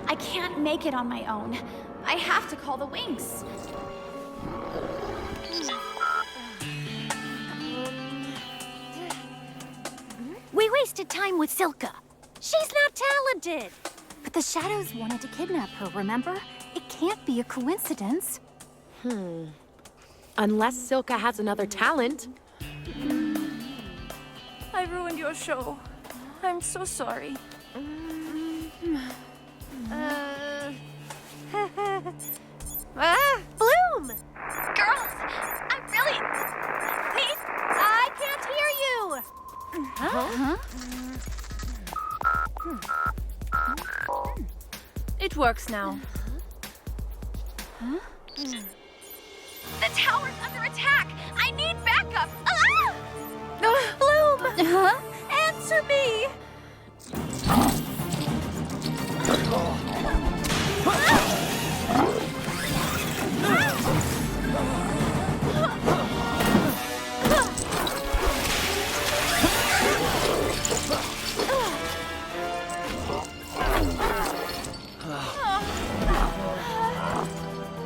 I can't make it on my own. I have to call the Winx. We wasted time with Silka. She's not talented. But the Shadows wanted to kidnap her, remember? It can't be a coincidence. Unless Silka has another talent. I ruined your show. I'm so sorry. Bloom! Girls, I'm really... Please, I can't hear you! It works now. The tower's under attack! I need backup! Bloom! Answer me!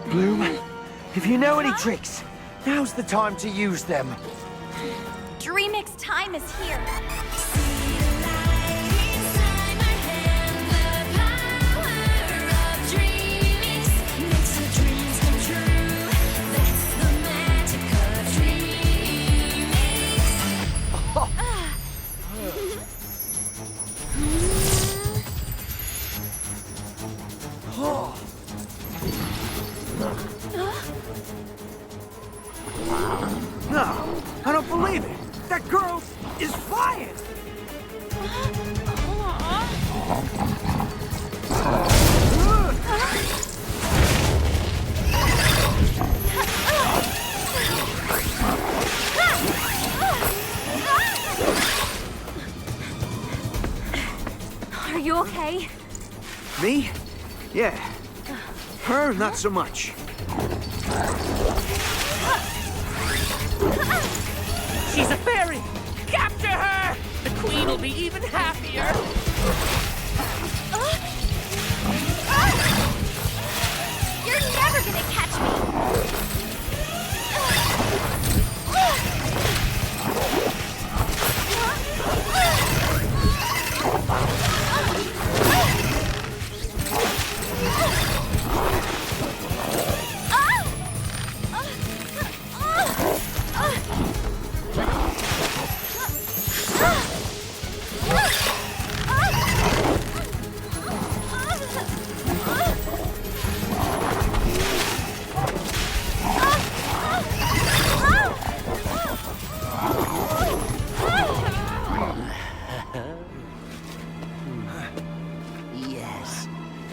Bloom, if you know any tricks, now's the time to use them. Dreamix time is here. No, I don't believe it. That girl is flying. Are you okay? Me? Yeah. Her, not so much. She's a fairy! Capture her! The queen will be even happier! You're never gonna catch me!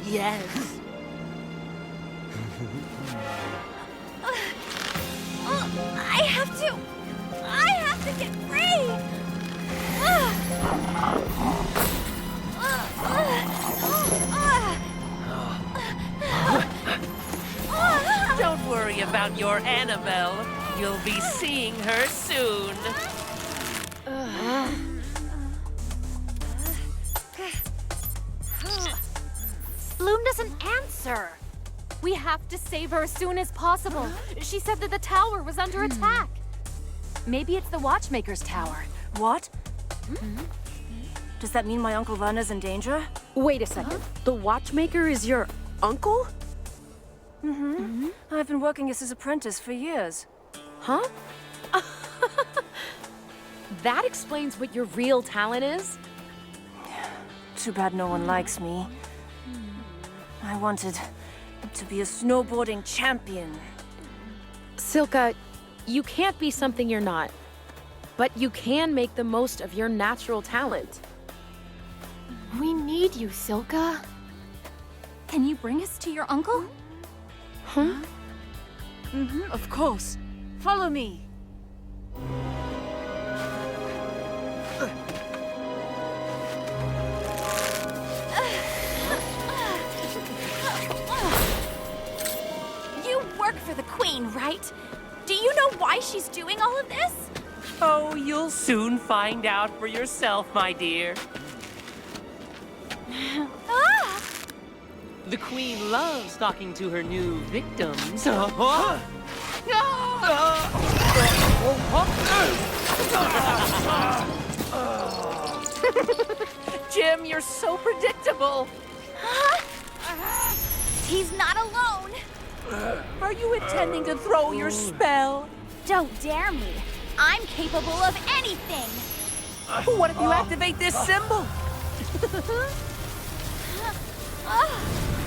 Yes. I have to get free! Don't worry about your Annabelle. You'll be seeing her soon. Bloom doesn't answer. We have to save her as soon as possible. She said that the tower was under attack. Maybe it's the Watchmaker's tower. What? Does that mean my Uncle Werner's in danger? Wait a second. The Watchmaker is your uncle? I've been working as his apprentice for years. Huh? That explains what your real talent is? Too bad no one likes me. I wanted to be a snowboarding champion. Silka, you can't be something you're not. But you can make the most of your natural talent. We need you, Silka. Can you bring us to your uncle? Huh? Of course. Follow me. You work for the Queen, right? Do you know why she's doing all of this? Oh, you'll soon find out for yourself, my dear. The Queen loves talking to her new victims. Jim, you're so predictable. He's not alone. Are you intending to throw your spell? Don't dare me. I'm capable of anything. What if you activate this symbol?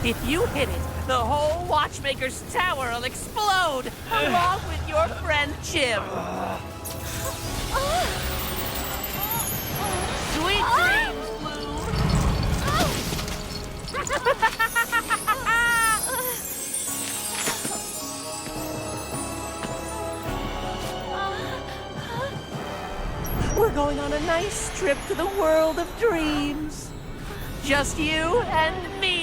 If you hit it, the whole Watchmaker's tower will explode, along with your friend Jim. Sweet dreams, Bloom. We're going on a nice trip to the world of dreams. Just you and me.